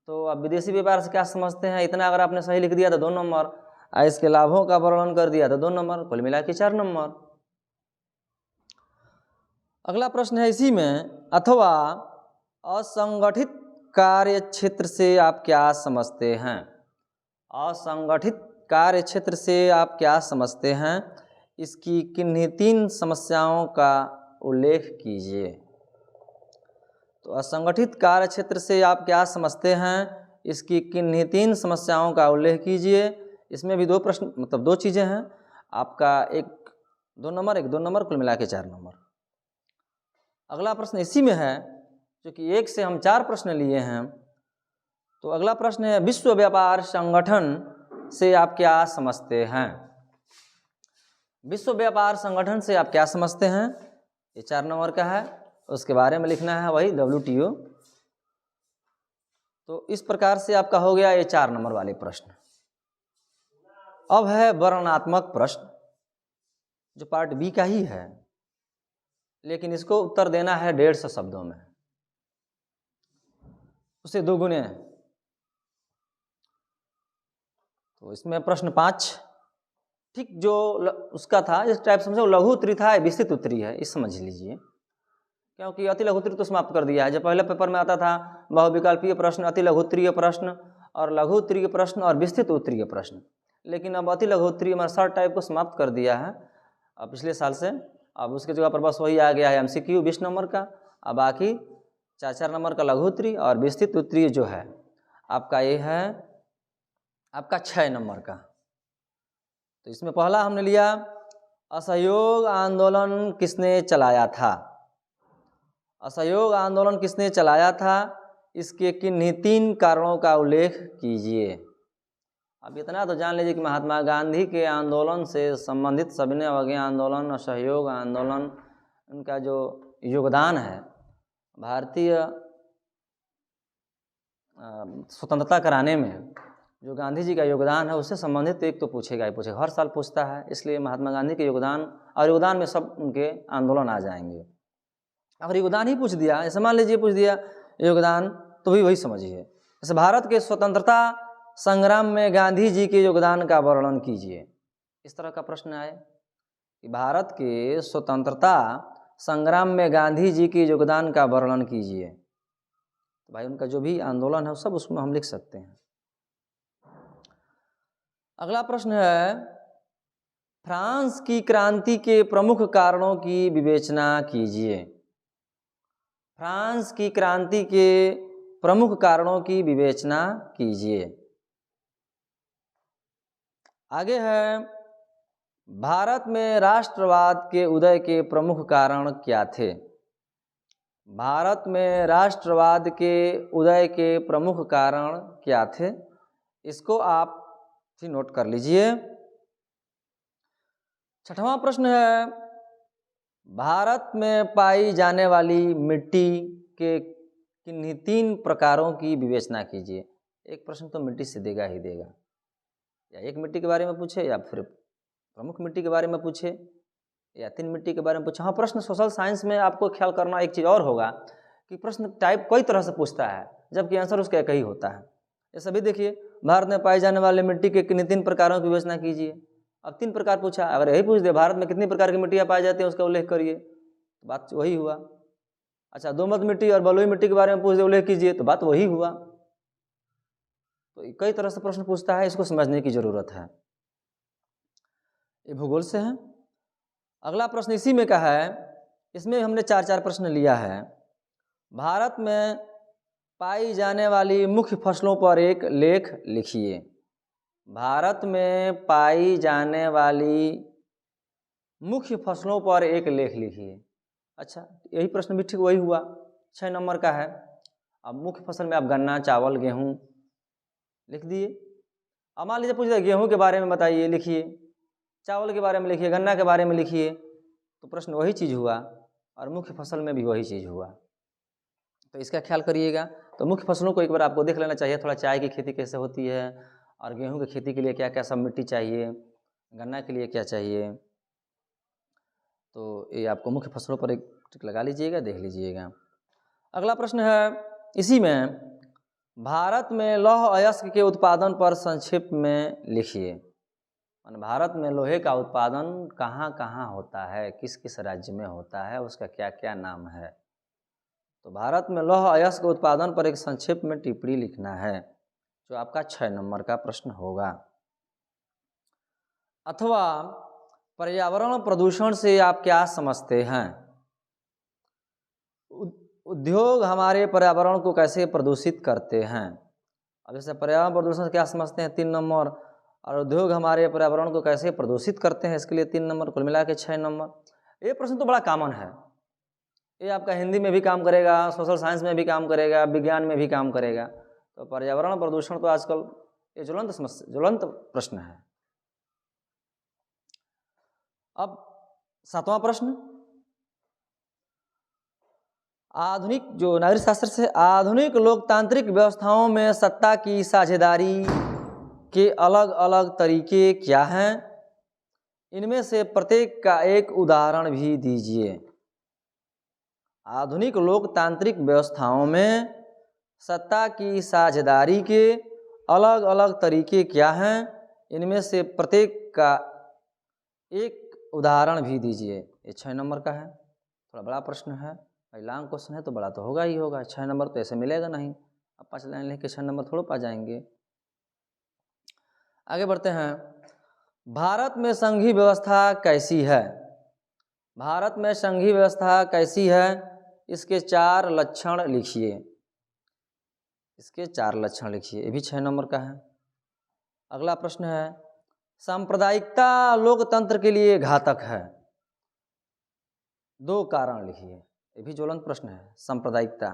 तो अब विदेशी व्यापार से क्या समझते हैं, इतना अगर आपने सही लिख दिया तो 2 नंबर, और इसके लाभों का वर्णन कर दिया तो 2 नंबर, कुल मिला के 4 नंबर। अगला प्रश्न है इसी में, अथवा असंगठित कार्य क्षेत्र से आप क्या समझते हैं। असंगठित कार्य क्षेत्र से आप क्या समझते हैं, इसकी किन्हीं 3 समस्याओं का उल्लेख कीजिए। तो असंगठित कार्य क्षेत्र से आप क्या समझते हैं, इसकी किन्हीं 3 समस्याओं का उल्लेख कीजिए। इसमें भी 2 प्रश्न, मतलब 2 चीज़ें हैं आपका, एक 2 नंबर, एक 2 नंबर, कुल मिला के 4 नंबर। अगला प्रश्न इसी में है, क्योंकि 1 से हम 4 प्रश्न लिए हैं। तो अगला प्रश्न है, विश्व व्यापार संगठन से आप क्या समझते हैं। विश्व व्यापार संगठन से आप क्या समझते हैं, ये 4 नंबर का है, उसके बारे में लिखना है, वही WTO। तो इस प्रकार से आपका हो गया ये 4 नंबर वाले प्रश्न। अब है वर्णनात्मक प्रश्न, जो पार्ट बी का ही है, लेकिन इसको उत्तर देना है 150 शब्दों में, उसे 2 गुने। तो इसमें प्रश्न 5 ठीक जो उसका था, इस टाइप समझो, लघु उत्तरी था, विस्तृत उत्तरी है, इस समझ लीजिए। क्योंकि अति लघु उत्तरी तो समाप्त कर दिया है। जब पहले पेपर में आता था बहुविकल्पीय प्रश्न, अति लघु उत्तरीय प्रश्न, और लघु उत्तरीय प्रश्न, और विस्तृत उत्तरीय प्रश्न, लेकिन अब अति लघु उत्तरीय हमारा शॉर्ट टाइप को समाप्त कर दिया है अब पिछले साल से। अब उसके जगह पर बस वही आ गया है MCQ 20 नंबर का, अब बाकी 4-4 नंबर का लघु उत्तरी, और विस्तृत उत्तरीय जो है आपका ये है आपका 6 नंबर का। तो इसमें पहला हमने लिया, असहयोग आंदोलन किसने चलाया था। असहयोग आंदोलन किसने चलाया था, इसके किन्हीं 3 कारणों का उल्लेख कीजिए। अब इतना तो जान लीजिए कि महात्मा गांधी के आंदोलन से संबंधित सविनय अवज्ञा आंदोलन, असहयोग आंदोलन, उनका जो योगदान है भारतीय स्वतंत्रता कराने में, जो गांधी जी का योगदान है, उससे संबंधित एक तो पूछेगा ही पूछेगा, हर साल पूछता है। इसलिए महात्मा गांधी के योगदान, और योगदान में सब उनके आंदोलन आ जाएंगे। अगर योगदान ही पूछ दिया, ऐसे मान लीजिए पूछ दिया योगदान, तो भी वही समझिए। जैसे भारत के स्वतंत्रता संग्राम में गांधी जी के योगदान का वर्णन कीजिए, इस तरह का प्रश्न आए, कि भारत के स्वतंत्रता संग्राम में गांधी जी के योगदान का वर्णन कीजिए। तो भाई उनका जो भी आंदोलन है वो सब उसमें हम लिख सकते हैं। अगला प्रश्न है, फ्रांस की क्रांति के प्रमुख कारणों की विवेचना कीजिए। फ्रांस की क्रांति के प्रमुख कारणों की विवेचना कीजिए। आगे है, भारत में राष्ट्रवाद के उदय के प्रमुख कारण क्या थे। भारत में राष्ट्रवाद के उदय के प्रमुख कारण क्या थे, इसको आप भी नोट कर लीजिए। छठवां प्रश्न है, भारत में पाई जाने वाली मिट्टी के किन्हीं 3 प्रकारों की विवेचना कीजिए। एक प्रश्न तो मिट्टी से देगा ही देगा, या एक मिट्टी के बारे में पूछे या फिर प्रमुख मिट्टी के बारे में पूछे या 3 मिट्टी के बारे में पूछे। हाँ, प्रश्न सोशल साइंस में आपको ख्याल करना एक चीज़ और होगा कि प्रश्न टाइप कई तरह से पूछता है जबकि आंसर उसका एक ही होता है। ये सभी देखिए, भारत में पाई जाने वाले मिट्टी के किन्हीं 3 प्रकारों की विवेचना कीजिए। अब 3 प्रकार पूछा, अगर यही पूछ दे भारत में कितनी प्रकार की मिट्टियाँ पाई जाती हैं उसका उल्लेख करिए, तो बात वही हुआ। अच्छा, दोमट मिट्टी और बलुई मिट्टी के बारे में पूछ दे, उल्लेख कीजिए, तो बात वही हुआ। तो कई तरह से प्रश्न पूछता है, इसको समझने की जरूरत है। ये भूगोल से है। अगला प्रश्न इसी में का है, इसमें हमने 4 प्रश्न लिया है। भारत में पाई जाने वाली मुख्य फसलों पर एक लेख लिखिए। भारत में पाई जाने वाली मुख्य फसलों पर एक लेख लिखिए। अच्छा, यही प्रश्न भी ठीक वही हुआ, 6 नंबर का है। अब मुख्य फसल में आप गन्ना, चावल, गेहूँ लिख दिए। अब मान लीजिए पूछ दिया गेहूँ के बारे में बताइए, लिखिए, चावल के बारे में लिखिए, गन्ना के बारे में लिखिए, तो प्रश्न वही चीज़ हुआ और मुख्य फसल में भी वही चीज़ हुआ। तो इसका ख्याल करिएगा। तो मुख्य फसलों को एक बार आपको देख लेना चाहिए, थोड़ा चाय की खेती कैसे होती है और गेहूं की खेती के लिए क्या क्या सब मिट्टी चाहिए, गन्ना के लिए क्या चाहिए। तो ये आपको मुख्य फसलों पर एक टिक लगा लीजिएगा, देख लीजिएगा। अगला प्रश्न है इसी में, भारत में लौह अयस्क के उत्पादन पर संक्षिप्त में लिखिए। भारत में लोहे का उत्पादन कहाँ कहाँ होता है, किस किस राज्य में होता है, उसका क्या क्या नाम है। तो भारत में लौह अयस्क उत्पादन पर एक संक्षिप्त में टिप्पणी लिखना है, जो आपका 6 नंबर का प्रश्न होगा। अथवा पर्यावरण प्रदूषण से आप क्या समझते हैं। उद्योग हमारे पर्यावरण को कैसे प्रदूषित करते हैं। अब जैसे पर्यावरण प्रदूषण से क्या समझते हैं 3 नंबर, और उद्योग हमारे पर्यावरण को कैसे प्रदूषित करते हैं इसके लिए 3 नंबर, कुल मिला के 6 नंबर। ये प्रश्न तो बड़ा कॉमन है, ये आपका हिंदी में भी काम करेगा, सोशल साइंस में भी काम करेगा, विज्ञान में भी काम करेगा। तो पर्यावरण प्रदूषण तो आजकल ये ज्वलंत प्रश्न है। अब 7वां प्रश्न, आधुनिक जो नागरिक शास्त्र से, आधुनिक लोकतांत्रिक व्यवस्थाओं में सत्ता की साझेदारी के अलग अलग तरीके क्या हैं, इनमें से प्रत्येक का एक उदाहरण भी दीजिए। आधुनिक लोकतांत्रिक व्यवस्थाओं में सत्ता की साझेदारी के अलग अलग तरीके क्या हैं, इनमें से प्रत्येक का एक उदाहरण भी दीजिए। ये 6 नंबर का है, थोड़ा बड़ा प्रश्न है, लॉन्ग क्वेश्चन है तो बड़ा तो होगा ही होगा। 6 नंबर तो ऐसे मिलेगा नहीं, अब 5 लाइन लिख के 6 नंबर थोड़ा पा जाएंगे। आगे बढ़ते हैं। भारत में संघीय व्यवस्था कैसी है। भारत में संघीय व्यवस्था कैसी है, इसके 4 लक्षण लिखिए। इसके 4 लक्षण लिखिए, ये भी 6 नंबर का है। अगला प्रश्न है, सांप्रदायिकता लोकतंत्र के लिए घातक है, 2 कारण लिखिए। ये भी ज्वलंत प्रश्न है, सांप्रदायिकता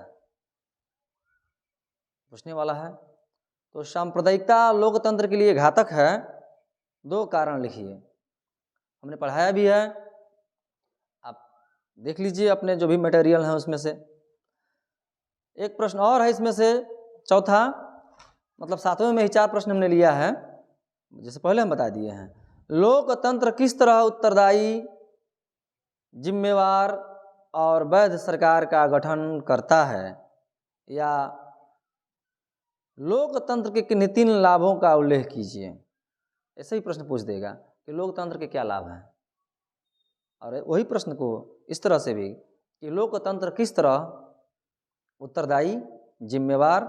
पूछने वाला है। तो सांप्रदायिकता लोकतंत्र के लिए घातक है, 2 कारण लिखिए। हमने पढ़ाया भी है, आप देख लीजिए अपने जो भी मटेरियल है उसमें से। एक प्रश्न और है इसमें से, चौथा, मतलब 7वें में ही 4 प्रश्न हमने लिया है, जैसे पहले हम बता दिए हैं। लोकतंत्र किस तरह उत्तरदायी, जिम्मेवार और वैध सरकार का गठन करता है, या लोकतंत्र के किन्हीं 3 लाभों का उल्लेख कीजिए। ऐसे ही प्रश्न पूछ देगा कि लोकतंत्र के क्या लाभ हैं। और वही प्रश्न को इस तरह से भी कि लोकतंत्र किस तरह उत्तरदायी, जिम्मेवार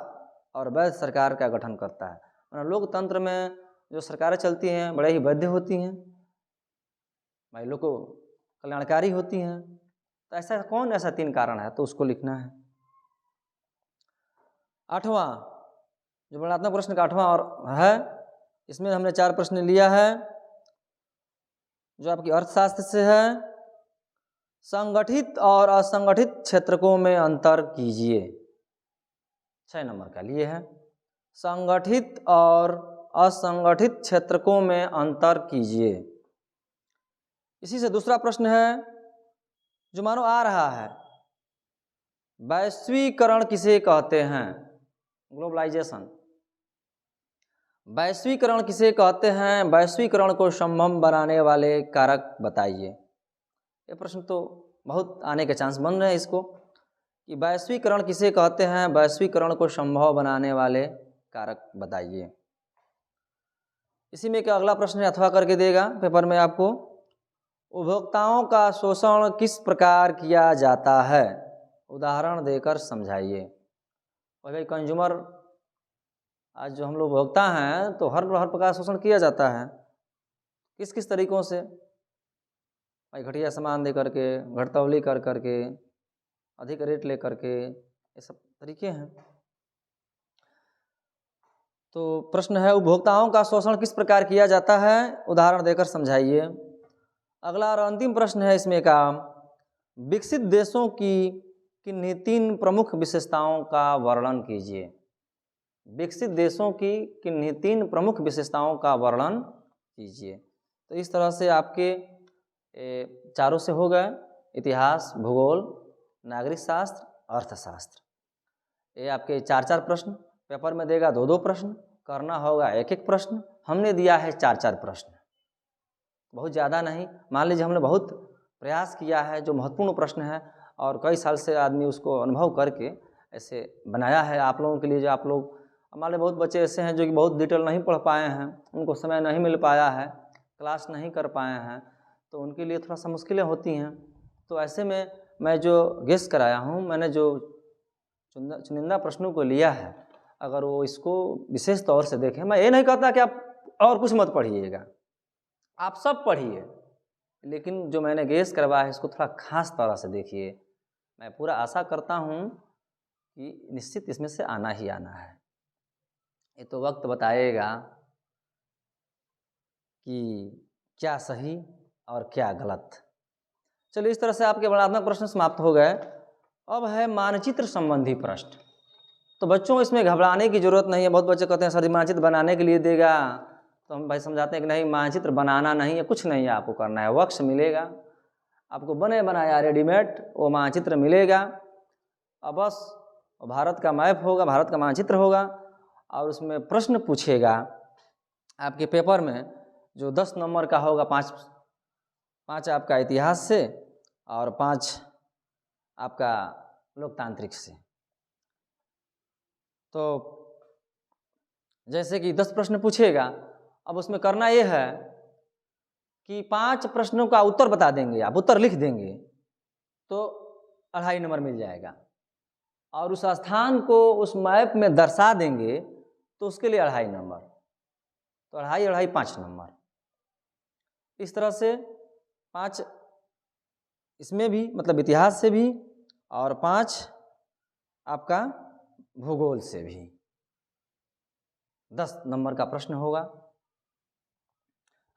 और वैध सरकार का गठन करता है। मतलब लोकतंत्र में जो सरकारें चलती हैं बड़े ही वैध होती हैं, भाई लोग को कल्याणकारी होती हैं। तो ऐसा कौन ऐसा 3 कारण है, तो उसको लिखना है। 8वां जो वर्णनात्मक प्रश्न का 8वां और है, इसमें हमने 4 प्रश्न लिया है जो आपकी अर्थशास्त्र से है। संगठित और असंगठित क्षेत्रकों में अंतर कीजिए, 6 नंबर का लिए है। संगठित और असंगठित क्षेत्रकों में अंतर कीजिए। इसी से दूसरा प्रश्न है जो मानो आ रहा है, वैश्वीकरण किसे कहते हैं? ग्लोबलाइजेशन। वैश्वीकरण किसे कहते हैं? वैश्वीकरण को संभव बनाने वाले कारक बताइए। ये प्रश्न तो बहुत आने के चांस बन रहे हैं इसको, कि वैश्वीकरण किसे कहते हैं, वैश्वीकरण को संभव बनाने वाले कारक बताइए। इसी में क्या अगला प्रश्न अथवा करके देगा पेपर में आपको, उपभोक्ताओं का शोषण किस प्रकार किया जाता है, उदाहरण देकर समझाइए। और भाई कंज्यूमर, आज जो हम लोग उपभोक्ता हैं तो हर प्रकार शोषण किया जाता है। किस किस तरीक़ों से? भाई घटिया सामान दे करके, घटतौली कर करके, अधिक रेट ले करके, ये सब तरीके हैं। तो प्रश्न है उपभोक्ताओं का शोषण किस प्रकार किया जाता है, उदाहरण देकर समझाइए। अगला और अंतिम प्रश्न है इसमें का, विकसित देशों की किन्हीं 3 प्रमुख विशेषताओं का वर्णन कीजिए। विकसित देशों की किन्हीं 3 प्रमुख विशेषताओं का वर्णन कीजिए। तो इस तरह से आपके चारों से हो गए, इतिहास, भूगोल, नागरिक शास्त्र, अर्थशास्त्र। ये आपके 4-4 प्रश्न पेपर में देगा, 2-2 प्रश्न करना होगा, 1-1 प्रश्न। हमने दिया है 4-4 प्रश्न, बहुत ज़्यादा नहीं। मान लीजिए हमने बहुत प्रयास किया है, जो महत्वपूर्ण प्रश्न है और कई साल से आदमी उसको अनुभव करके ऐसे बनाया है आप लोगों के लिए। जो आप लोग, हमारे बहुत बच्चे ऐसे हैं जो कि बहुत डिटेल नहीं पढ़ पाए हैं, उनको समय नहीं मिल पाया है, क्लास नहीं कर पाए हैं, तो उनके लिए थोड़ा सा मुश्किलें होती हैं। तो ऐसे में मैं जो गेस कराया हूँ, मैंने जो चुनिंदा प्रश्नों को लिया है, अगर वो इसको विशेष तौर से देखें, मैं ये नहीं कहता कि आप और कुछ मत पढ़िएगा, आप सब पढ़िए, लेकिन जो मैंने गेस करवाया है इसको थोड़ा खास तरह से देखिए। मैं पूरा आशा करता हूँ कि निश्चित इसमें से आना ही आना है। ये तो वक्त बताएगा कि क्या सही और क्या गलत। चलिए, इस तरह से आपके वर्णनात्मक प्रश्न समाप्त हो गए। अब है मानचित्र संबंधी प्रश्न। तो बच्चों इसमें घबराने की जरूरत नहीं है। बहुत बच्चे कहते हैं सर मानचित्र बनाने के लिए देगा, तो हम भाई समझाते हैं कि नहीं, मानचित्र बनाना नहीं है, कुछ नहीं है आपको करना है। वक्ष मिलेगा आपको, बने बनाया रेडीमेड वो मानचित्र मिलेगा। अब बस भारत का मैप होगा, भारत का मानचित्र होगा, और उसमें प्रश्न पूछेगा आपके पेपर में, जो 10 नंबर का होगा। 5 आपका इतिहास से और 5 आपका लोकतांत्रिक से। तो जैसे कि 10 प्रश्न पूछेगा, अब उसमें करना ये है कि 5 प्रश्नों का उत्तर बता देंगे, आप उत्तर लिख देंगे तो 2.5 नंबर मिल जाएगा, और उस स्थान को उस मैप में दर्शा देंगे तो उसके लिए 2.5 नंबर। तो 2.5 5 नंबर। इस तरह से 5 इसमें भी, मतलब इतिहास से भी, और 5 आपका भूगोल से भी 10 नंबर का प्रश्न होगा।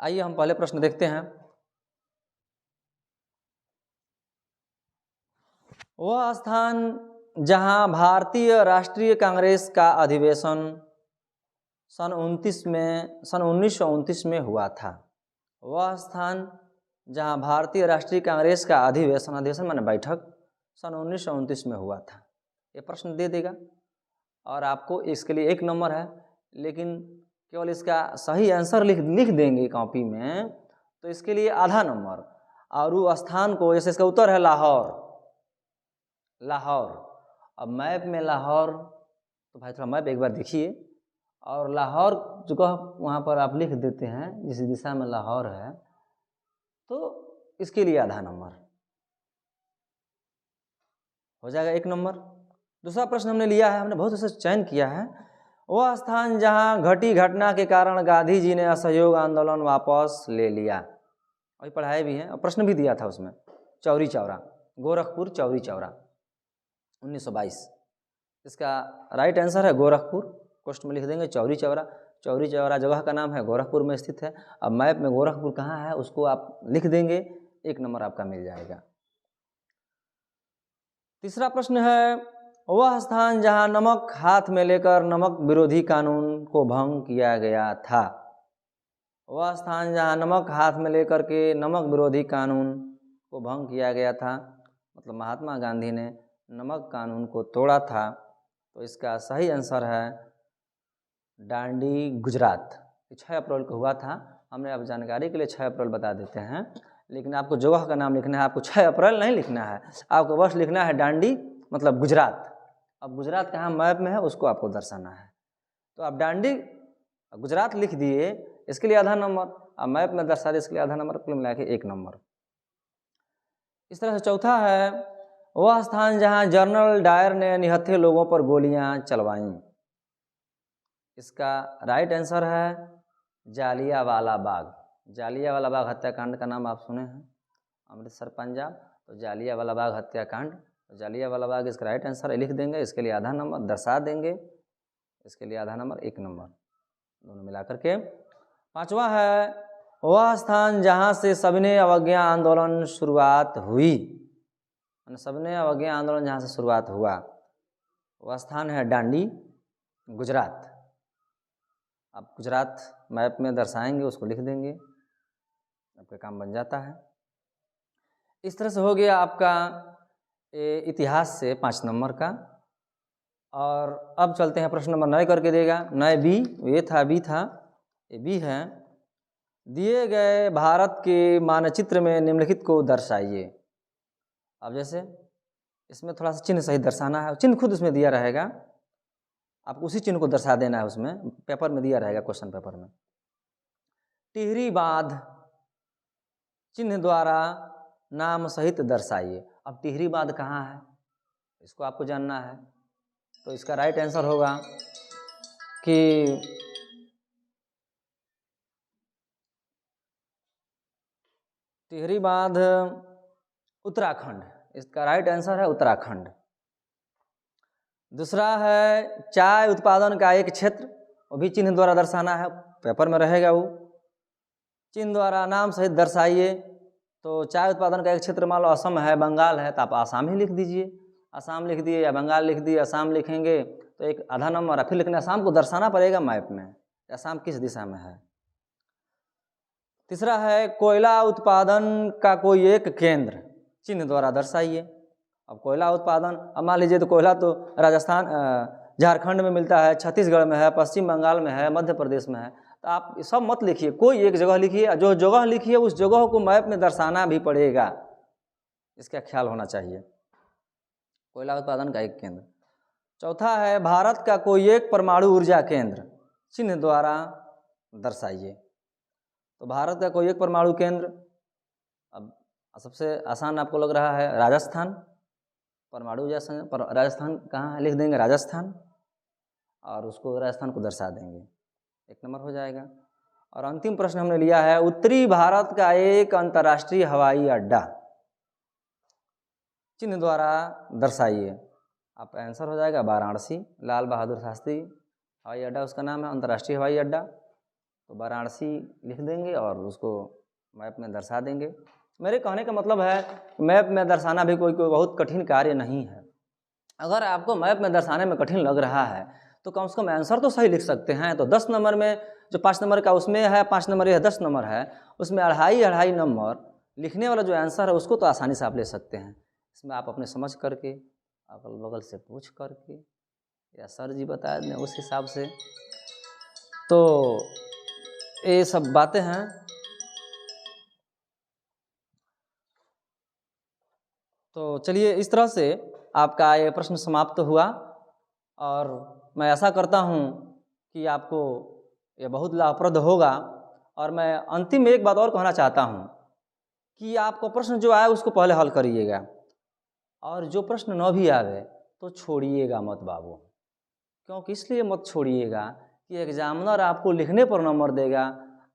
आइए हम पहले प्रश्न देखते हैं। वह स्थान जहां भारतीय राष्ट्रीय कांग्रेस का अधिवेशन सन 1929 में हुआ था। वह स्थान जहां भारतीय राष्ट्रीय कांग्रेस का अधिवेशन माने बैठक सन 1929 में हुआ था। ये प्रश्न दे देगा और आपको इसके लिए 1 नंबर है, लेकिन केवल इसका सही आंसर लिख देंगे कॉपी में तो इसके लिए आधा नंबर। और वो स्थान को, जैसे इसका उत्तर है लाहौर। अब मैप में लाहौर, तो भाई थोड़ा मैप एक बार देखिए, और लाहौर जगह वहाँ पर आप लिख देते हैं जिस दिशा में लाहौर है, तो इसके लिए आधा नंबर हो जाएगा 1 नंबर। दूसरा प्रश्न हमने लिया है, हमने बहुत से चयन किया है, वह स्थान जहां घटी घटना के कारण गांधी जी ने असहयोग आंदोलन वापस ले लिया। अभी पढ़ाए भी हैं और प्रश्न भी दिया था उसमें, चौरी चौरा, गोरखपुर चौरी चौरा 1922। इसका राइट आंसर है गोरखपुर। क्वेश्चन में लिख देंगे चौरी चौरा। चौरी चौरा जगह का नाम है, गोरखपुर में स्थित है। अब मैप में गोरखपुर कहाँ है उसको आप लिख देंगे, 1 नंबर आपका मिल जाएगा। तीसरा प्रश्न है, वह स्थान जहां नमक हाथ में लेकर नमक विरोधी कानून को भंग किया गया था। वह स्थान जहां नमक हाथ में लेकर के नमक विरोधी कानून को भंग किया गया था, मतलब महात्मा गांधी ने नमक कानून को तोड़ा था। तो इसका सही आंसर है डांडी, गुजरात। 6 अप्रैल को हुआ था। हमने अब जानकारी के लिए 6 अप्रैल बता देते हैं, लेकिन आपको जगह का नाम लिखना है। आपको 6 अप्रैल नहीं लिखना है, आपको बस लिखना है डांडी, मतलब गुजरात। अब गुजरात कहाँ मैप में है उसको आपको दर्शाना है। तो आप डांडी गुजरात लिख दिए, इसके लिए आधा नंबर। अब मैप में दर्शा दिए, इसके लिए आधा नंबर, कुल मिला के 1 नंबर। इस तरह से चौथा है, वह स्थान जहां जनरल डायर ने निहत्थे लोगों पर गोलियां चलवाईं। इसका राइट आंसर है जालियांवाला बाग। जालियांवाला बाग हत्याकांड का नाम आप सुने हैं, अमृतसर पंजाब। तो जालियांवाला बाग हत्याकांड, जालियांवाला बाग इसका राइट आंसर है, लिख देंगे। इसके लिए आधा नंबर दर्शा देंगे, इसके लिए आधा नंबर, 1 नंबर, दोनों मिला करके। पांचवा है, वह स्थान जहां से सविनय अवज्ञा आंदोलन शुरुआत हुई। सविनय अवज्ञा आंदोलन जहां से शुरुआत हुआ वह स्थान है डांडी, गुजरात। आप गुजरात मैप में दर्शाएंगे, उसको लिख देंगे, आपका काम बन जाता है। इस तरह से हो गया आपका इतिहास से 5 नंबर का। और अब चलते हैं प्रश्न नंबर 9 करके देगा, 9 बी। ये था बी था, ये बी है। दिए गए भारत के मानचित्र में निम्नलिखित को दर्शाइए। अब जैसे इसमें थोड़ा सा चिन्ह सही दर्शाना है, चिन्ह खुद उसमें दिया रहेगा, आपको उसी चिन्ह को दर्शा देना है। उसमें पेपर में दिया रहेगा, क्वेश्चन पेपर में। टिहरी बांध चिन्ह द्वारा नाम सहित दर्शाइए। अब टिहरी बांध कहाँ है इसको आपको जानना है। तो इसका राइट आंसर होगा कि टिहरी बांध उत्तराखंड। इसका राइट आंसर है उत्तराखंड। दूसरा है चाय उत्पादन का एक क्षेत्र, वो भी चिन्ह द्वारा दर्शाना है, पेपर में रहेगा वो। चिन्ह द्वारा नाम सहित दर्शाइए। तो चाय उत्पादन का एक क्षेत्र मान लो असम है, बंगाल है, तो आप आसाम ही लिख दीजिए। आसाम लिख दिए या बंगाल लिख दिए, आसाम लिखेंगे तो 1 आधा नंबर। फिर लिखना, आसाम को दर्शाना पड़ेगा मैप में, आसाम किस दिशा में है। तीसरा है कोयला उत्पादन का कोई एक केंद्र, चिन्ह द्वारा दर्शाइए। अब कोयला उत्पादन, अब मान लीजिए तो कोयला तो राजस्थान झारखंड में मिलता है, छत्तीसगढ़ में है, पश्चिम बंगाल में है, मध्य प्रदेश में है। तो आप सब मत लिखिए, कोई एक जगह लिखिए। जो जगह लिखिए उस जगह को मैप में दर्शाना भी पड़ेगा, इसका ख्याल होना चाहिए। कोयला उत्पादन का एक केंद्र। चौथा है भारत का कोई एक परमाणु ऊर्जा केंद्र, चिन्ह द्वारा दर्शाइए। तो भारत का कोई एक परमाणु केंद्र, अब सबसे आसान आपको लग रहा है राजस्थान, परमाणु ऊर्जा संयंत्र राजस्थान कहाँ है, लिख देंगे राजस्थान, और उसको राजस्थान को दर्शा देंगे, 1 नंबर हो जाएगा। और अंतिम प्रश्न हमने लिया है उत्तरी भारत का एक अंतर्राष्ट्रीय हवाई अड्डा, चिन्ह द्वारा दर्शाइए। आप आंसर हो जाएगा वाराणसी, लाल बहादुर शास्त्री हवाई अड्डा उसका नाम है, अंतर्राष्ट्रीय हवाई अड्डा। तो वाराणसी लिख देंगे और उसको मैप में दर्शा देंगे। मेरे कहने का मतलब है मैप में दर्शाना भी कोई बहुत कठिन कार्य नहीं है। अगर आपको मैप में दर्शाने में कठिन लग रहा है तो कम से कम आंसर तो सही लिख सकते हैं। तो 10 नंबर में जो 5 नंबर का उसमें है, 5 नंबर या 10 नंबर है, उसमें अढ़ाई नंबर लिखने वाला जो आंसर है उसको तो आसानी से आप ले सकते हैं। इसमें आप अपने समझ करके, अगल बगल से पूछ करके, या सर जी बता दें उस हिसाब से, तो ये सब बातें हैं। तो चलिए, इस तरह से आपका ये प्रश्न समाप्त हुआ और मैं आशा करता हूँ कि आपको ये बहुत लाभप्रद होगा। और मैं अंतिम में एक बात और कहना चाहता हूँ कि आपको प्रश्न जो आए उसको पहले हल करिएगा, और जो प्रश्न न भी आवे तो छोड़िएगा मत बाबू। क्योंकि इसलिए मत छोड़िएगा कि एग्जामिनर आपको लिखने पर नंबर देगा,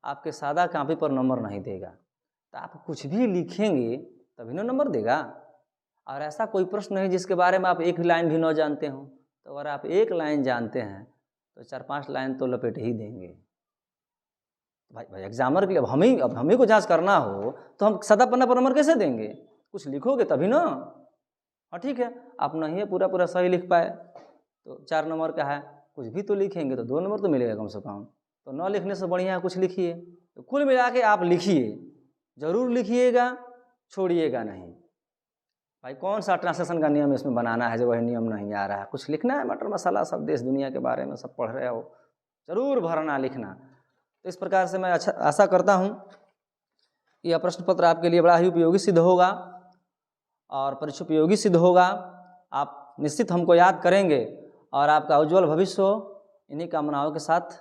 आपके सादा कॉपी पर नंबर नहीं देगा। तो आप कुछ भी लिखेंगे तभी ना नंबर देगा। और ऐसा कोई प्रश्न नहीं जिसके बारे में आप एक लाइन भी न जानते हो। तो अगर आप एक लाइन जानते हैं तो 4-5 लाइन तो लपेट ही देंगे। भाई एग्जामिनर के लिए अब हम ही को जांच करना हो तो हम सादा पन्ना पर नंबर कैसे देंगे? कुछ लिखोगे तभी ना। हाँ ठीक है, आप नहीं पूरा सही लिख पाए तो 4 नंबर का है, कुछ भी तो लिखेंगे तो 2 नंबर तो मिलेगा कम से कम। तो न लिखने से बढ़िया है कुछ लिखिए। तो कुल मिला के आप लिखिए, ज़रूर लिखिएगा, छोड़िएगा नहीं। भाई कौन सा ट्रांसलेशन का नियम इसमें बनाना है जो वही नियम नहीं आ रहा है? कुछ लिखना है, मटर मसाला सब देश दुनिया के बारे में सब पढ़ रहे हो, ज़रूर भरना लिखना। तो इस प्रकार से मैं आशा करता हूँ कि यह प्रश्न पत्र आपके लिए बड़ा ही उपयोगी सिद्ध होगा और परीक्षा उपयोगी सिद्ध होगा। आप निश्चित हमको याद करेंगे और आपका उज्जवल भविष्य हो, इन्हीं कामनाओं के साथ